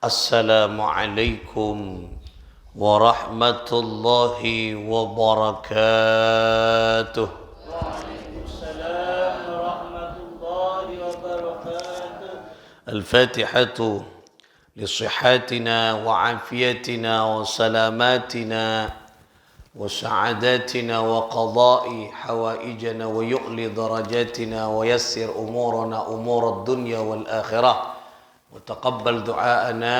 Assalamualaikum warahmatullahi wabarakatuh. Waalaikumsalam warahmatullahi wabarakatuh. Al-Fatihatu لصحتنا وعافيتنا وسلاماتنا وسعادتنا وقضاء حوائجنا ويؤلي درجاتنا ويسر أمورنا أمور الدنيا والآخرة وتقبل دعاءنا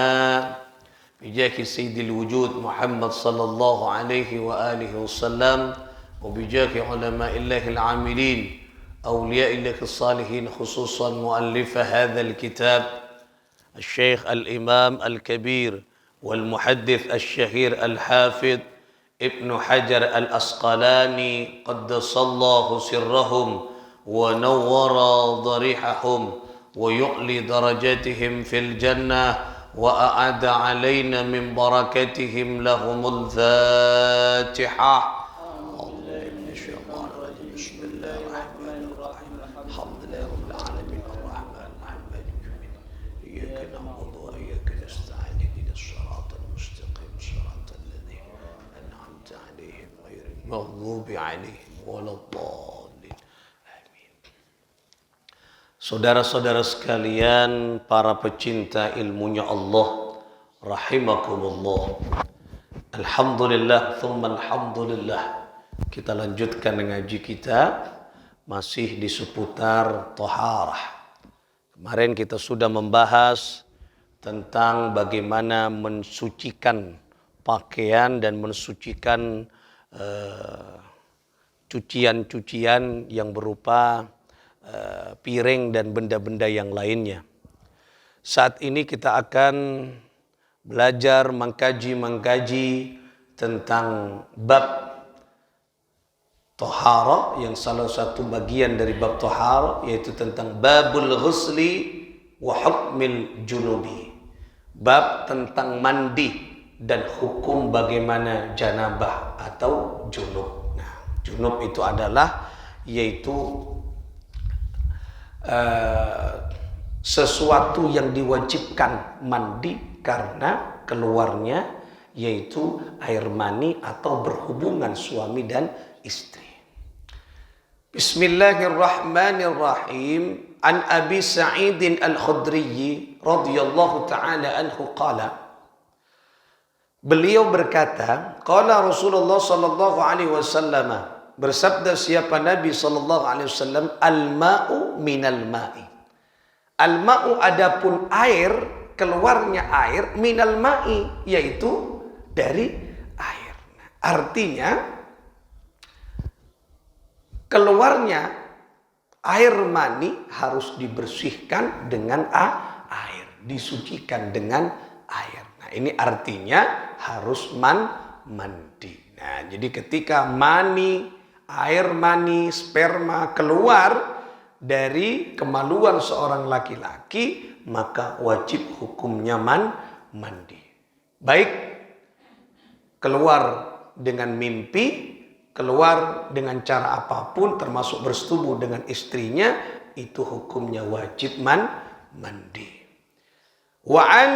بجاه سيد الوجود محمد صلى الله عليه وآله وسلم وبجاه علماء الله العاملين أولياء الله الصالحين خصوصا مؤلف هذا الكتاب الشيخ الإمام الكبير والمحدث الشهير الحافظ ابن حجر الأسقلاني قدس الله سرهم ونور ضريحهم ويعلي درجاتهم في الجنة وأعد علينا من بركتهم لهم الفاتحة. بسم الله الرحمن الرحيم الحمد لله رب العالمين الرحمن الرحيم مالك يوم الدين إياك نعبد وإياك نستعين اهدنا الصراط المستقيم صراط الذين أنعمت عليهم غير المغضوب عليهم ولا الضالين. Amin. Saudara-saudara sekalian, para pecinta ilmunya Allah, rahimakumullah. Alhamdulillah, thumma alhamdulillah. Kita lanjutkan ngaji kita masih di seputar taharah. Kemarin kita sudah membahas tentang bagaimana mensucikan pakaian dan mensucikan cucian-cucian yang berupa piring dan benda-benda yang lainnya. Saat ini kita akan belajar mengkaji tentang bab taharah, yang salah satu bagian dari bab taharah yaitu tentang babul ghusli wa hukmil junubi. Bab tentang mandi dan hukum bagaimana janabah atau junub. Nah, junub itu adalah yaitu sesuatu yang diwajibkan mandi karena keluarnya yaitu air mani atau berhubungan suami dan istri. Bismillahirrahmanirrahim. An Abi Sa'id Al-Khudri radhiyallahu ta'ala anhu qala. Beliau berkata, qala Rasulullah sallallahu alaihi wasallam, bersabda siapa Nabi sallallahu alaihi wasallam, al-ma'u minal ma'i. Al-ma'u adapun air, keluarnya air, minal ma'i yaitu dari air. Artinya keluarnya air mani harus dibersihkan dengan air, disucikan dengan air. Nah, ini artinya harus mandi. Nah, jadi ketika air mani, sperma keluar dari kemaluan seorang laki-laki, maka wajib hukumnya mandi. Baik keluar dengan mimpi, keluar dengan cara apapun termasuk bersetubuh dengan istrinya, itu hukumnya wajib mandi. Wa an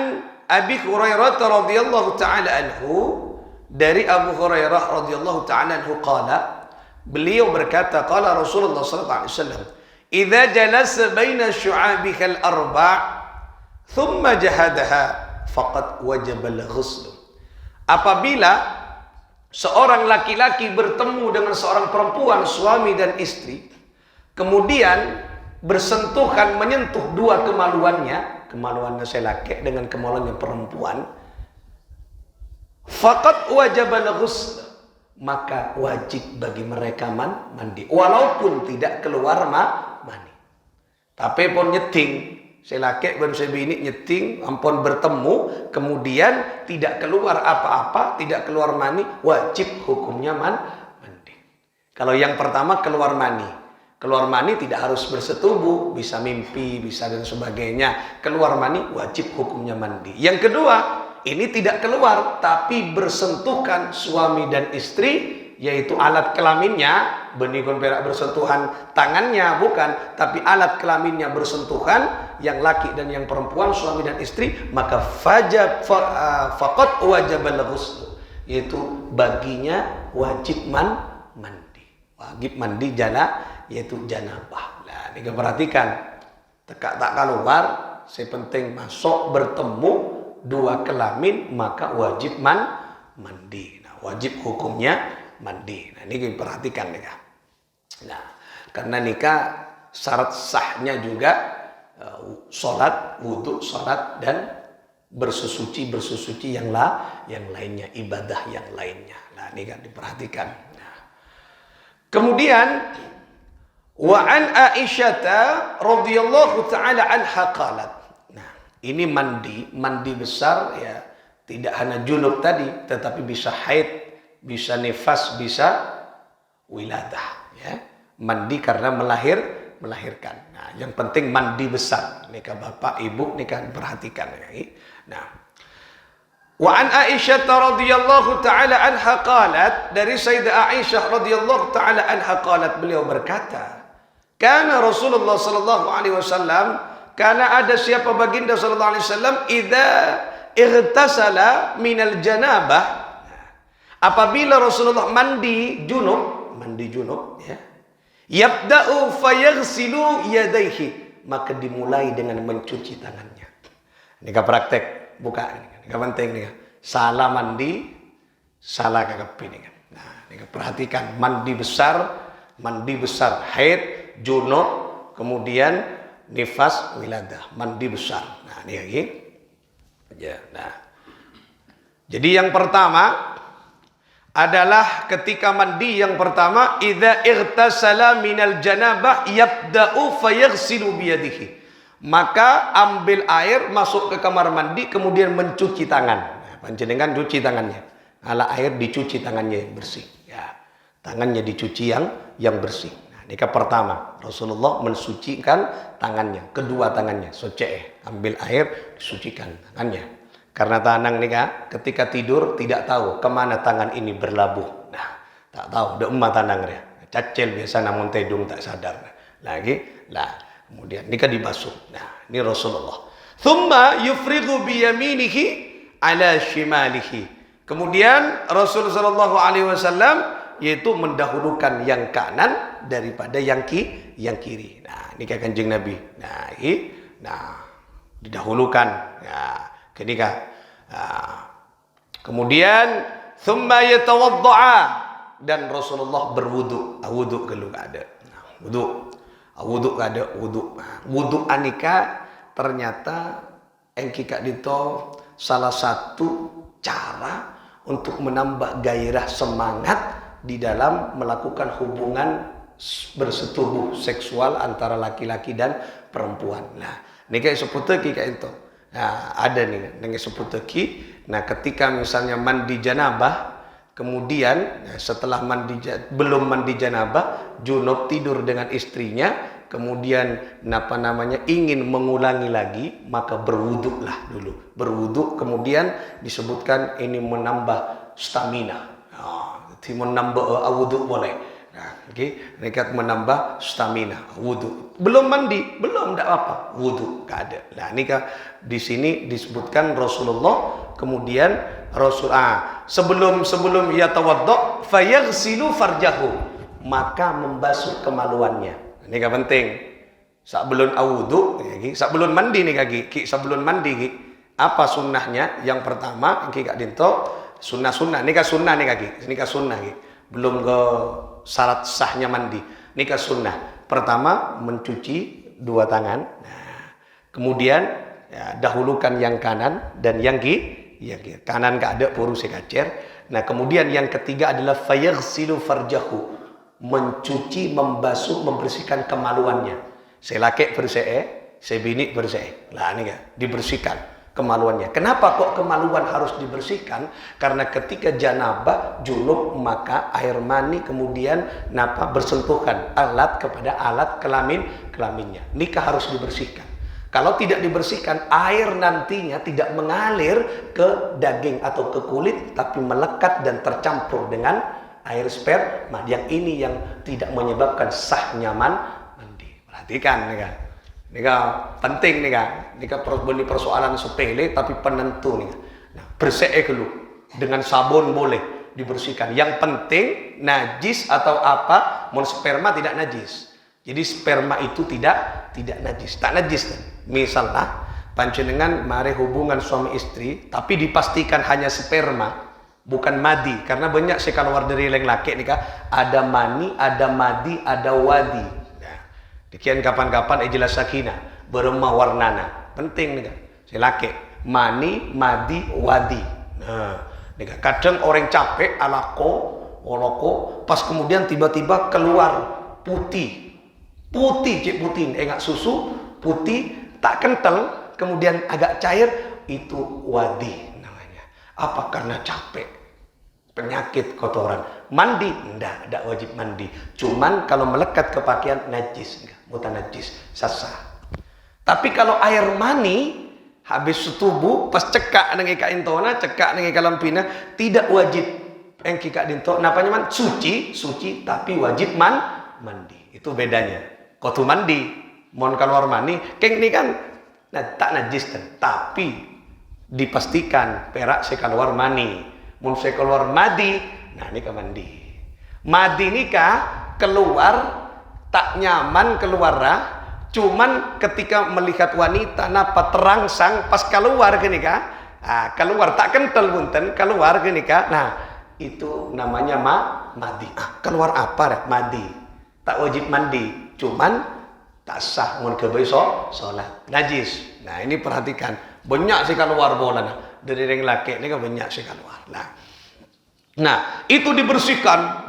Abi Hurairah radhiyallahu taala anhu, dari Abu Hurairah radhiyallahu taala anhu qala, beliau berkata qala Rasulullah sallallahu alaihi wasallam, idza jalasa baina syu'abika al-arba' thumma jahadaha faqad wajaba al-ghusl. Apabila seorang laki-laki bertemu dengan seorang perempuan, suami dan istri, kemudian bersentuhan, menyentuh dua kemaluannya si laki dengan kemaluannya perempuan, faqad wajabal ghusl, maka wajib bagi mereka mandi walaupun tidak keluar mani. Tapi pun nyeting, si laki dan si bini nyeting, ampun bertemu, kemudian tidak keluar apa-apa, tidak keluar mani, wajib hukumnya mandi. Kalau yang pertama keluar mani tidak harus bersetubuh, bisa mimpi, bisa dan sebagainya. Keluar mani wajib hukumnya mandi. Yang kedua, ini tidak keluar tapi bersentuhkan suami dan istri, yaitu alat kelaminnya, benikon perak bersentuhan tangannya bukan, tapi alat kelaminnya bersentuhan, yang laki dan yang perempuan, suami dan istri, maka faqad wajibal ghusl, yaitu baginya wajib mandi. Wajib mandi yaitu janabah. Nah, ini perhatikan, tekak tak keluar, sepenting masuk bertemu dua kelamin maka wajib mandi. Nah, wajib hukumnya mandi. Nah, ini perhatikan nikah. Nah, karena nikah syarat sahnya juga sholat, wudhu, sholat dan bersuci yang lainnya, ibadah yang lainnya. Nah, ini kan diperhatikan. Nah, kemudian wa an Aisyah radhiyallahu taala anha qalat. Nah, ini mandi besar ya, tidak hanya junub tadi, tetapi bisa haid, bisa nifas, bisa wiladah ya. Mandi karena melahirkan. Nah, yang penting mandi besar. Nikah bapak, ibu, nikah perhatikan ya. Nah, wa an Aisyah radhiyallahu taala anha qalat, dari Sayyidah Aisyah radhiyallahu taala anha qalat, beliau berkata, karena Rasulullah sallallahu alaihi wasallam, karena ada siapa baginda sallallahu alaihi wasallam, idza ightasala minal janabah, apabila Rasulullah mandi junub ya, yabda'u fayaghsilu yadayhi, maka dimulai dengan mencuci tangannya. Ini praktek buka ini penting nih. Salah mandi, salah kakapi nih. Nah, ini perhatikan, mandi besar haid, junub, kemudian nifas, wiladah, mandi besar. Nah, ini lagi. Ya, nah. Jadi yang pertama adalah ketika mandi yang pertama, idza ightasala minal janabah yabda'u fayaghsilu biyadihi. Maka ambil air, masuk ke kamar mandi, kemudian mencuci tangan. Nah, panjenengan cuci tangannya. Ala air dicuci tangannya yang bersih. Ya, tangannya dicuci yang bersih. Nah, ini pertama, Rasulullah mensucikan tangannya, kedua tangannya, ambil air, disucikan tangannya. Karena tangan nikah ketika tidur tidak tahu kemana tangan ini berlabuh. Nah, tak tahu, udah emak tangan dia. Cacil biasa namun tedung tak sadar. Kemudian nikah dibasuh. Nah, ini Rasulullah. Thumma yufrighu biyaminihi ala shimalihi. Kemudian Rasulullah sallallahu alaihi wasallam yaitu mendahulukan yang kanan daripada yang kiri. Nah, ini Kanjeng Nabi. Nah, didahulukan. Nah, ketika kemudian thumma yatawaddaa, dan Rasulullah berwudu. Wudu kalau ada. Wudu ada wudu. Wudu anika ternyata engkika dito salah satu cara untuk menambah gairah semangat di dalam melakukan hubungan bersetubuh seksual antara laki-laki dan perempuan. Nah, ini kayak seputeki kayak itu. Nah, ada nih dengan seputeki. Nah, ketika misalnya mandi janabah, kemudian setelah belum mandi janabah, junub tidur dengan istrinya, kemudian ingin mengulangi lagi, maka berwuduklah dulu. Berwuduk, kemudian disebutkan ini menambah stamina. Menambah wuduk boleh. Nah, mereka menambah stamina, wudhu. Belum mandi, belum tidak apa, wudhu, gak ada. Nah, ini di sini disebutkan Rasulullah, kemudian sebelum yatawaddo, fayaghsilu farjahu, maka membasuh kemaluannya. Ini penting. Sebelum wudhu, sebelum mandi nih kaki, sebelum mandi, apa sunnahnya? Yang pertama, kak dinto, sunnah. Ini sunnah nih kaki, ini sunnah. Belum ke syarat sahnya mandi. Nikah sunnah. Pertama mencuci dua tangan. Nah, kemudian dahulukan yang kanan dan yang kiri. Kanan gak ada puru sekacer. Nah, kemudian yang ketiga adalah fayaghsilu farjahu, mencuci, membasuh, membersihkan kemaluannya. Selake bersih, sebini bersih. Lah ini dibersihkan kemaluannya. Kenapa kok kemaluan harus dibersihkan? Karena ketika janabah, junub, maka air mani kemudian bersentuhan alat kepada alat kelaminnya. Nikah harus dibersihkan. Kalau tidak dibersihkan, air nantinya tidak mengalir ke daging atau ke kulit, tapi melekat dan tercampur dengan air sperma. Yang ini yang tidak menyebabkan sahnya mandi. Perhatikan nih kan. Ini kan penting nih kan. Ini kan persoalan sepele tapi penentu nih kan. Nah, bersih dulu dengan sabun boleh dibersihkan. Yang penting najis atau apa, mon sperma tidak najis. Jadi sperma itu tidak najis, tak najis kan. Misalnya panjenengan mari hubungan suami istri, tapi dipastikan hanya sperma, bukan madi. Karena banyak sih keluar dari laki nikah, ada mani, ada madi, ada wadi. Nah, demikian kapan-kapan jelas sakinah, beremah warnana. Penting nih kan, si laki mani, madi, wadi. Nah, nih kan kadang orang capek alako, oloko, pas kemudian tiba-tiba keluar putih, cik putih, enggak susu, putih, tak kental, kemudian agak cair, itu wadi namanya. Apa? Karena capek, penyakit, kotoran. Mandi? Enggak wajib mandi. Cuman kalau melekat ke pakaian najis, enggak, mutanajis, sah. Tapi kalau air mani habis setubuh, pas cekak dengan ika intona, cekak dengan ika lampina, tidak wajib yang kika dinto, napanya man suci, tapi wajib mandi. Itu bedanya. Kotu mandi, mon keluar mani, keng ini kan tak najis kan, tapi dipastikan perak saya keluar mani, mon saya keluar madi, nah ini kan mandi. Madi ini keluar tak nyaman keluar, cuman ketika melihat wanita napa terangsang pas keluar gini keluar tak kental punten, keluar gini nah itu namanya madi. Keluar apa madi, tak wajib mandi. Cuman tak sah mun kebeso sholat najis. Nah ini perhatikan, banyak sih keluar bola dari ring laki ini kan banyak sih keluar. Nah itu dibersihkan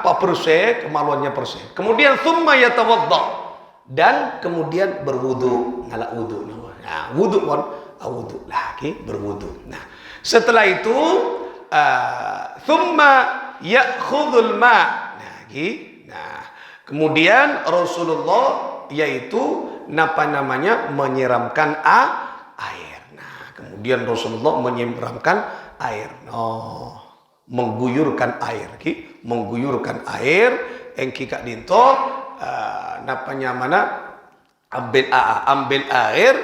pak bersih, kemaluannya bersih. Kemudian thumma yatawadda, dan kemudian berwudu, ngalak wudu. Nah wudu pun wudu lagi berwudu. Nah setelah itu thumma ya'khudhul ma. Kemudian Rasulullah yaitu menyiramkan air. Nah, kemudian Rasulullah menyiramkan air. Mengguyurkan air, mengguyurkan air. Engki kak dinto ambil air,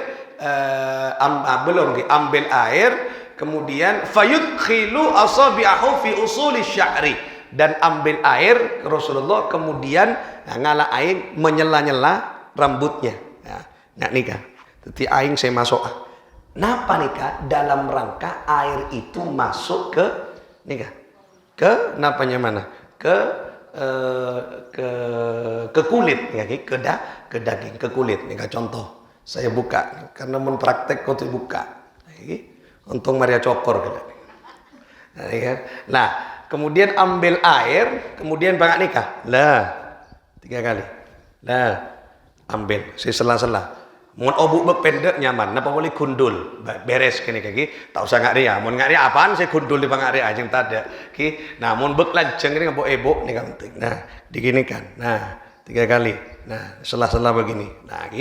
ambil air. Kemudian fayudkhilu asabi'ahu fi usuli sya'ri, dan ambil air Rasulullah kemudian ngalah air menyela-nyela rambutnya. Nah nikah. Jadi aing saya masuk. Napa nikah? Dalam rangka air itu masuk ke nikah. Ke napanya mana? Ke kulit ya, ke daging, ke kulit. Nikah contoh. Saya buka karena mun praktek kau tuh buka. Untung Maria cokor gitu. Nah, kemudian ambil air, kemudian bangak nikah. 3 kali. Ambil, si sela-sela. Mun obuk pendek nyaman, napa boleh gundul, beres kene iki. Tak usah ngari ya. Mun ngari apaan saya gundul di bangak ria jeung tada. Ki, nah mun bek lanceng ini ngabok ebok nih penting. Nah, diginikan. Nah, 3 kali. Nah, sela-sela begini. Nah,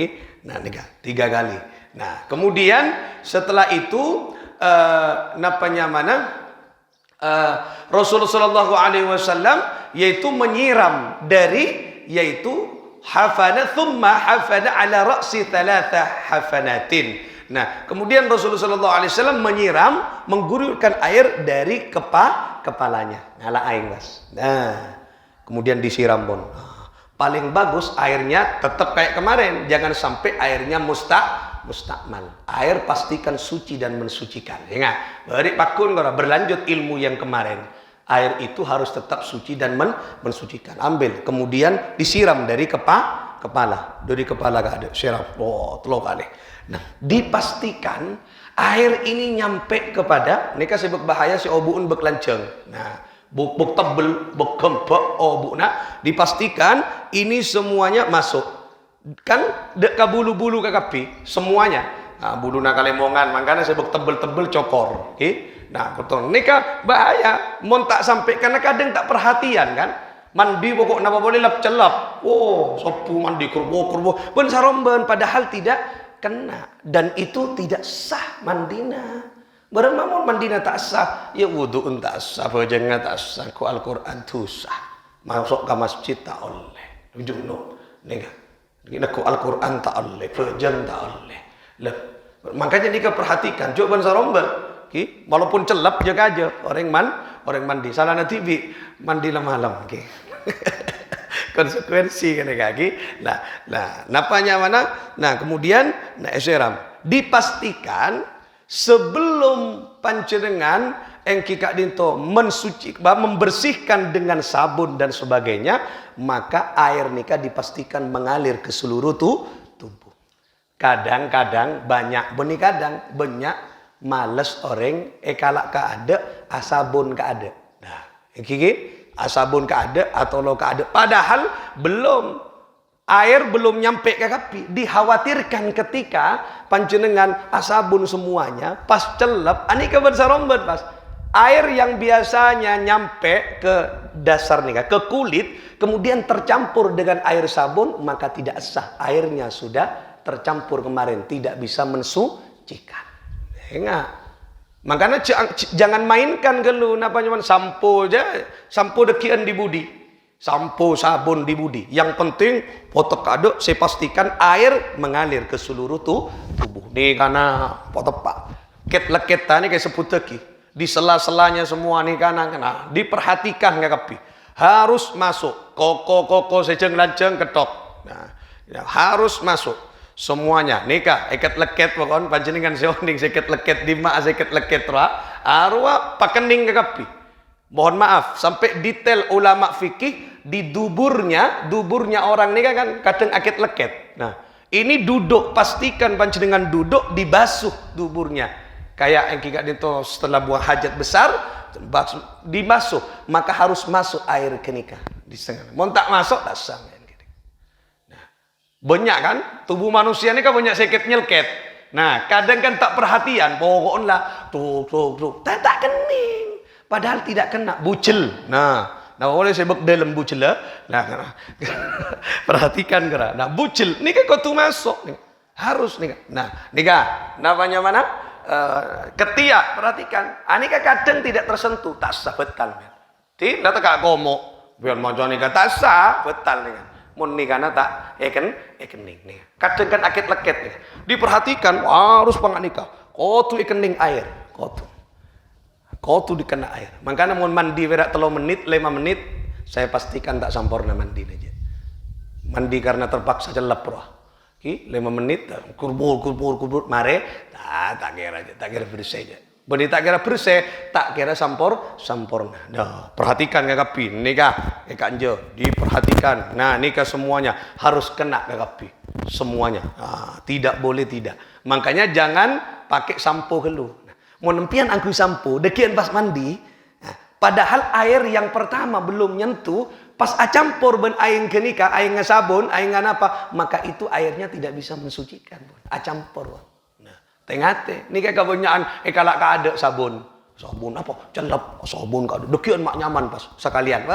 nikah 3 kali. Nah, kemudian setelah itu Rasulullah Shallallahu Alaihi Wasallam yaitu menyiram dari yaitu hafana thumma hafana ala ra'si 3 hafanatin. Nah, kemudian Rasulullah Shallallahu Alaihi Wasallam menyiram, mengguyurkan air dari kepalanya, ngalah air mas. Nah, kemudian disiram pun. Paling bagus airnya tetap kayak kemarin, jangan sampai airnya mustakmal. Air pastikan suci dan mensucikan. Ingat, beri pakun berlanjut ilmu yang kemarin. Air itu harus tetap suci dan mensucikan. Ambil, kemudian disiram dari kepala. Dari kepala gak ada, siram. Telur kali. Nah, dipastikan air ini nyampe kepada, ini kan sebab bahaya si obuun berkelanceng. Nah, buk tebel, buk gembok, obuna, dipastikan ini semuanya masuk. Kan dek bulu-bulu kakapi semuanya. Nah, bulu nakalemongan, makanya sebab tebel-tebel cokor. Nah, betul. Nikah bahaya. Mon tak sampai karena kadang tak perhatian kan. Mandi pokok napa boleh lap celap. Sopu mandi kurbo. Ben saromben padahal tidak kena, dan itu tidak sah mandina. Bermamun mandi tak sah, ya wudu tak sah, berjangan tak sah, ku Al-Quran tu sah. Masuk ke masjid tak oleh. Junub. Nih ku Al-Quran tak oleh, berjan tak oleh. Makanya nika perhatikan, coba saromba. Walaupun celap jaga aja orang mandi. Salah na TV mandi malam. Konsekuensi kan kaki. Nah, napanya mana? Nah, kemudian eseram dipastikan sebelum panjenengan engki kak dinto mensuci, membersihkan dengan sabun dan sebagainya, maka air nikah dipastikan mengalir ke seluruh tubuh. Kadang-kadang banyak males orang kalak ka ada asabun ka ada. Nah, asabun ka ada atau lo ka ada, padahal air belum nyampe ke kaki. Dikhawatirkan ketika panjenengan asabun semuanya pas celep ani ke bersarombat pas air yang biasanya nyampe ke dasar nih ke kulit kemudian tercampur dengan air sabun, maka tidak sah, airnya sudah tercampur kemarin, tidak bisa mensucikan. Enggak. Makanya jangan mainkan gelu napa nyaman sampo dekian di budi. Sampo sabun di budi. Yang penting potok aduk saya pastikan air mengalir ke seluruh tubuh. Nih karena potok pak. Leket tani kayak seputeki. Di sela-selanya semua nih karena diperhatikan nggak kapi. Harus masuk. Koko sejeng lanceng ketok. Nah, ya, harus masuk. Semuanya nikah ikat leket pokon panjenengan seonding seket leket di mak seket leket arwah pakening ke kapi. Mohon maaf sampai detail ulama fikih di duburnya orang nikah kan kadang akit leket. Nah, ini duduk pastikan panjenengan duduk dibasuh duburnya. Kayak yang kika dinto setelah buang hajat besar dibasuh, maka harus masuk air ke nikah di setengah. Mau tak masuk tak sah. Banyak kan tubuh manusia ini kan banyak sakit nyelket. Nah kadang kan tak perhatian pokoknya tuh tak kening padahal tidak kena bucel. Nah boleh sebut dalam bucel lah. Nah perhatikan kera. Nah bucel ini kan kau tuh masuk nih. Harus nih. Nah nikah namanya mana? Ketiak perhatikan. Ini kan kadang tidak tersentuh tak sah betal. Tidak tak komo biar macam nikah tak sah betal nih. Mun nikahna tak kening nih. Kadang kan akit leket nih. Diperhatikan harus pangat nikah. Kotu kening air, kotu dikena air. Makanya mun mandi berak 3 menit, 5 menit, saya pastikan tak sampurna mandi aja. Mandi karena terpaksa celep roh. 5 menit kurbur mare tak kira bersih aja. Beni tak kira bersih, tak kira sampurna. Nah, perhatikan ya kapi, nikah, kanjo, diperhatikan. Nah, nikah semuanya harus kena ke kapi, semuanya. Nah, tidak boleh tidak. Makanya jangan pakai sampo dulu. Nah, mau nempian angku sampo, dekian pas mandi. Nah, padahal air yang pertama belum nyentuh, pas campur ben aing ke nikah, aing sabun, aing apa, maka itu airnya tidak bisa mensucikan. Campur. Tengate, ni kayak kebanyakan kalak ada sabun apa celap sabun kau dekian mak nyaman pas sekalian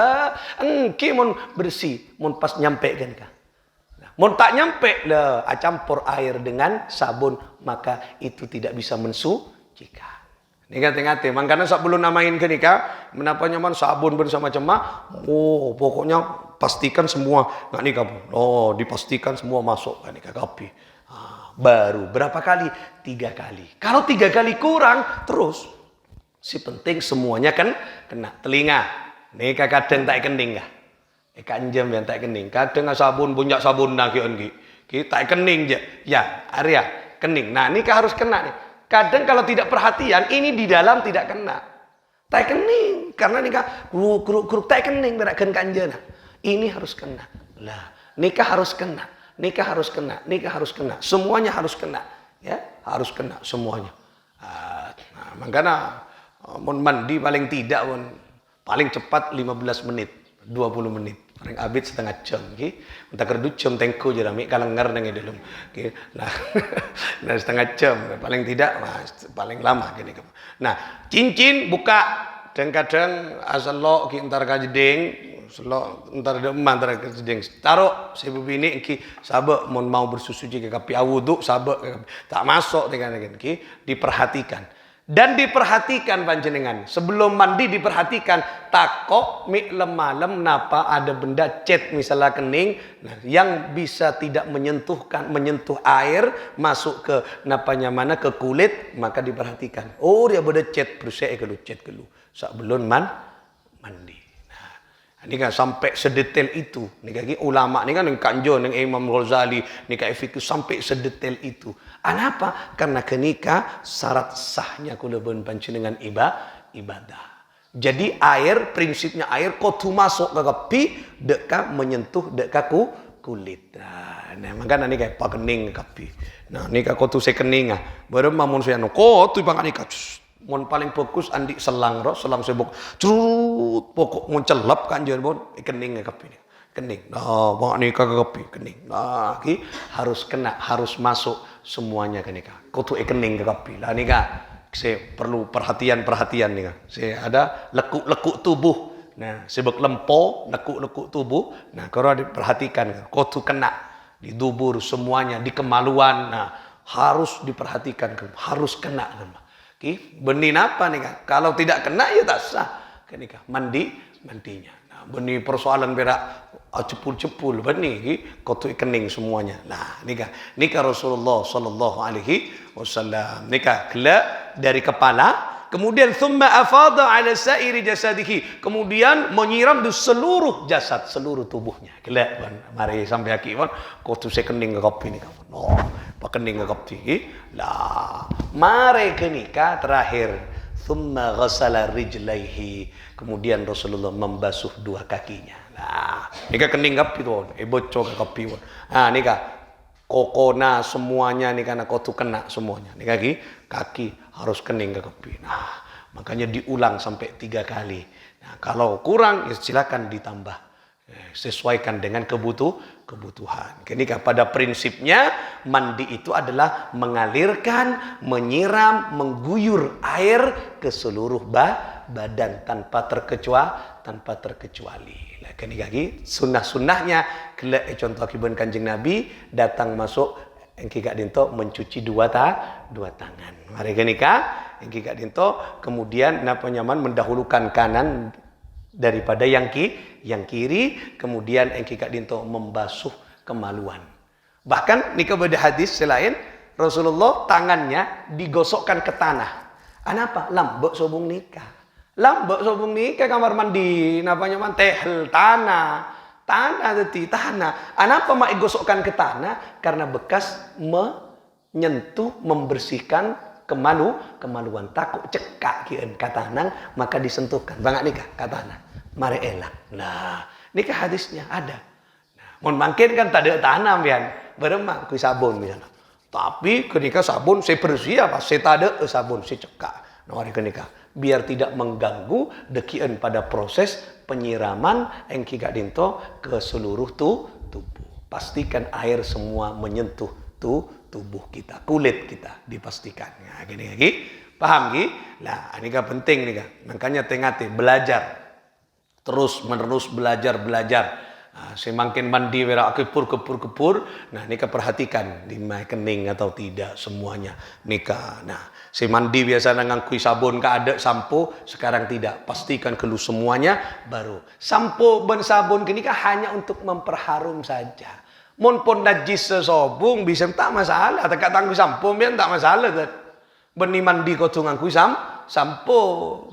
engki mun bersih mun pas nyampe kan kah mun tak nyampe lah campur air dengan sabun maka itu tidak bisa mensucikan. Nikah tengate makanya sebelum namain ke nikah menapa nyaman sabun bersama cema pokoknya pastikan semua nggak nikah dipastikan semua masuk kan nikah kapi. Baru berapa kali? 3 kali. Kalau 3 kali kurang terus si penting semuanya kan kena telinga. Nih kadang tak kening kah? Kanjam yang tak kening. Kadang sabun punya sabun nak kita kening je. Ya area kening. Nah ini harus kena nih. Kadang kalau tidak perhatian ini di dalam tidak kena. Tak kening karena nikah kuruk tak kening berakkan kanjana. Ini harus kena. Lah nikah harus kena. Nikah harus kena, semuanya harus kena, ya harus kena semuanya. Makanya mun mandi paling tidak paling cepat 15 menit, 20 menit, paling abis setengah jam, Entah kerdu jam tengku je rami kalau nger nang dalam, nah setengah jam paling tidak, paling lama gini. Nah cincin buka, kadang asal lo ntar kajeding. Selo entar ada mantar kejedeng taruh sebu bini ki sabak mau bersusu ke kapi awudu sabak tak masuk dengan ki diperhatikan Dan diperhatikan panjenengan. Sebelum mandi diperhatikan. Takok mik lemalem napa ada benda cet misalnya kening. Nah, yang bisa tidak menyentuh air. Masuk ke napanya mana ke kulit. Maka diperhatikan. Oh dia ada cet. Bersih ke cet ke lu. Sebelum mandi. Ini kan sampai sedetail itu. Ini kan ulama ni kan yang kanjo yang Imam Ghazali ni kan fikih sampai sedetail itu. Kenapa? Karena kenika syarat sahnya kulubun panjenengan ibadah. Jadi air prinsipnya air kotu masuk ke kapi deka menyentuh deka kulit. Nah, makanya ni kayak pakening kapi. Nah, ni kan kotu sekening baru mamun saya no kotu pangan ika. Mon paling fokus andi selang sebok curut pokok mon celap kan jan bon kening kapi ni kening nah bang ni kagak kapi kening nah ki harus kena harus masuk semuanya kenika kutu kening kapi lah ni saya perlu perhatian ni saya ada lekuk tubuh nah sebab lempo lekuk tubuh nah kalau diperhatikan kutu kena di dubur semuanya di kemaluan nah harus diperhatikan harus kena benih apa nih kan? Kalau tidak kena ya tak sah. Kenika mandinya. Nah, benih persoalan berak cepul benih kotu kening semuanya. Nah, nikah Rasulullah sallallahu alaihi wasallam. Nikah kelak dari kepala kemudian thumma afadha ala sa'iri jasadihi. Kemudian menyiram di seluruh jasad, seluruh tubuhnya. Kelak mari sampai akhir kotu sekening ke kopi ni kawan. Oh, pakening ke kopi. Lah, mari kenika terakhir thumma ghassala rijlaihi. Kemudian Rasulullah membasuh dua kakinya. Nah, nika kening kopi tu, bocor ke kopi. Ah, nika kokona semuanya nika nak kotu kena semuanya. Nika kaki harus kening ke kopi. Nah, makanya diulang sampai 3 kali. Nah, kalau kurang ya silakan ditambah. Sesuaikan dengan kebutuhan. Ketika pada prinsipnya mandi itu adalah mengalirkan, menyiram, mengguyur air ke seluruh badan tanpa terkecuali. Ketika sunnah-sunnahnya contoh kiban Kanjeng Nabi datang masuk engki gak dinto mencuci dua tangan. Mari kenika engki gak dinto kemudian napa nyaman mendahulukan kanan daripada yang kiri, kemudian engki gak dinto membasuh kemaluan. Bahkan nika pada hadis selain Rasulullah tangannya digosokkan ke tanah. Kenapa? Lambok sobung nikah. Lambok sobung nikah kamar mandi napa nyaman tehel tanah tanah. Kenapa mak digosokkan ke tanah? Karena bekas menyentuh membersihkan kemaluan takut cekak kieun katanang maka disentuhkan banget nikah katanang mari elak. Nah, nikah hadisnya ada. Nah, mun mangkin kan tak ada tanam pian, beremak ku sabun misalnya. Tapi ketika sabun saya bersih apa? Saya tak ada sabun saya cekak. Nah, mari kenika biar tidak mengganggu dekian pada proses penyiraman engki gak dinto ke seluruh tubuh. Pastikan air semua menyentuh tubuh kita, kulit kita dipastikan. Nah, gini lagi. Paham gi? Lah, ini kan penting nih kan. Makanya tengah belajar. Terus menerus belajar. Nah, semakin mandi wera kepur. Nah, nika perhatikan di kening atau tidak semuanya. Nika. Nah, si mandi biasa ngangkui sabun ka ada sampo, sekarang tidak. Pastikan kelu semuanya baru. Sampo ben sabun kenika hanya untuk memperharum saja. Mun pun najis sesobung bisa tak masalah. Tak tangguh sampo biar tak masalah. Benih mandi kau ngangkui sampo,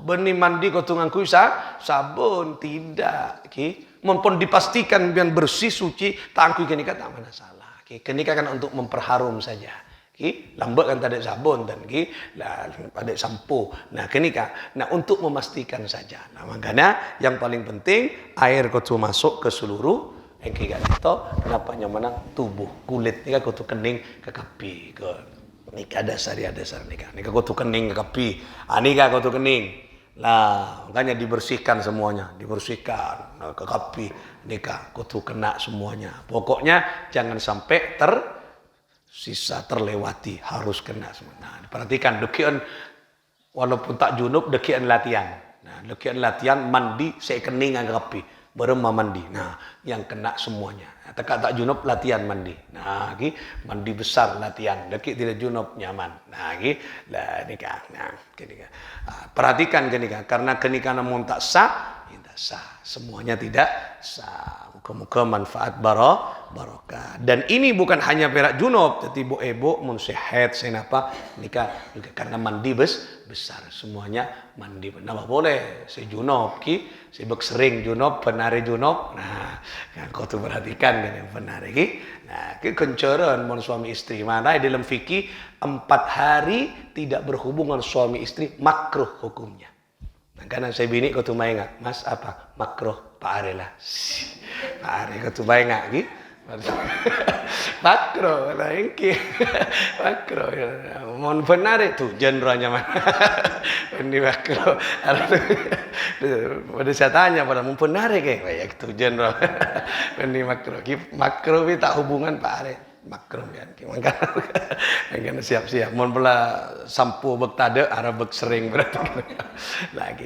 benih mandi kau ngangkui sabun tidak. Mumpun dipastikan biar bersih suci, tangkui kenika tak masalah. Kenika kan untuk memperharum saja. Lambat kan tak ada sabun dan ada sampo. Nah kenika, nah untuk memastikan saja. Nah makanya yang paling penting air kau masuk ke seluruh engki gak itu kenapa nyamanang tubuh kulit nika kau kening ke kapi ke nika dasar nika kau kening ke kapi nika kau kening lah makanya dibersihkan semuanya dibersihkan ke kapi nika kau kena semuanya pokoknya jangan sampai tersisa terlewati harus kena semua. Nah perhatikan dekian walaupun tak junub dekian latihan. Nah dekian latihan mandi saya kening ke kapi baru mandi. Nah, yang kena semuanya. Tak junub latihan mandi. Nah, mandi besar latihan. Deki tidak junub nyaman. Nah, lah nikah. Nah, kenikah. Perhatikan kenikah, karena kenikah namun tak sah, tidak sah. Semuanya tidak sah. Muka-muka manfaat barokah. Dan ini bukan hanya perak junub, tetapi ibu mun sehat senapa nikah juga karena mandi besar. Semuanya mandi. Napa boleh si junub sibuk sering junub, penari junub. Nah, kan kau tu perhatikan kan yang penari Nah, kencoran mun suami istri. Mana dalam fikih 4 hari tidak berhubungan suami istri makruh hukumnya. Nah, karena saya bini kau tu main enggak? Mas apa? Makruh Pak Are lah. Pak Are kau tu main enggak makro lah engki makro mon benar itu genrenya mana ini makro pada saya tanya pada mon benar kayak itu genre ini makro itu tak hubungan Pak Are makro kan makanya siap-siap mon pula sampo bek tade ara bek sering berarti lagi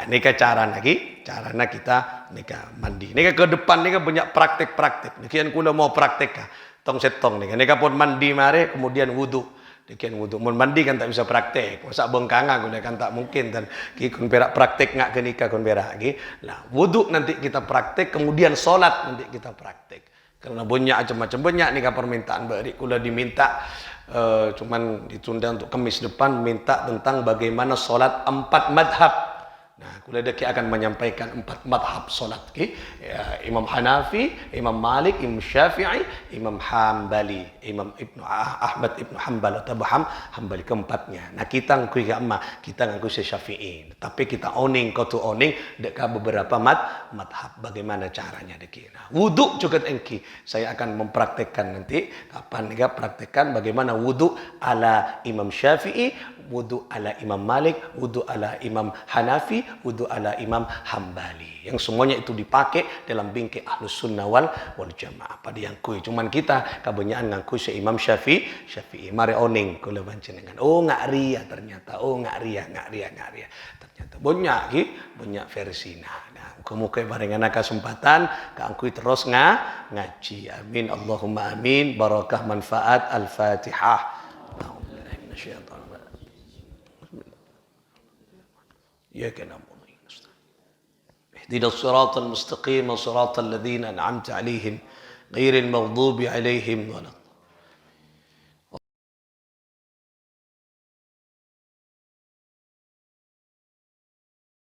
ini ke carana kita nikah mandi nikah ke depan nikah banyak praktek nikian kula mau praktek tong setong nikah pun mandi mare kemudian wudu nikian wudu mon mandi kan tak bisa praktek masa bengkanga kula kan tak mungkin dan kun berak praktek ngak ke nikah kun berak lah wudu nanti kita praktek kemudian salat nanti kita praktek. Karena banyak macam-macam banyak nih permintaan beri kula diminta cuman ditunda untuk Kamis depan minta tentang bagaimana solat 4 madhab. Nah, kula deki akan menyampaikan 4 madhab solat ya, Imam Hanafi, Imam Malik, Imam Syafi'i, Imam Hambali, Imam Ahmad Ibnu Hanbal atau Hambali keempatnya. Nah, kita ngakui kita ngakui Syafi'i. Tapi kita oning dekat beberapa madhab bagaimana caranya deki. Nah, wudu juga engki. Saya akan mempraktekkan nanti kapan nika praktekkan bagaimana wudu ala Imam Syafi'i, wudu ala Imam Malik, wudu ala Imam Hanafi, wudu ala Imam Hambali. Yang semuanya itu dipakai dalam bingkai Ahlus Sunnah wal Jamaah. Pada yang kui. Cuman kita kebanyakan ngakui si Imam Syafi'i. Mari oning kula panjenengan. Oh ngak ria ternyata. Oh ngak ria. Ternyata banyak versi. Nah, muka barengan kesempatan kangkui terus ngaji. Amin. Allahumma amin. Barakah manfaat Al-Fatihah. إياك نعبد وإياك نستعين اهدنا الصراط المستقيم صراط الذين أنعمت عليهم غير المغضوب عليهم ولا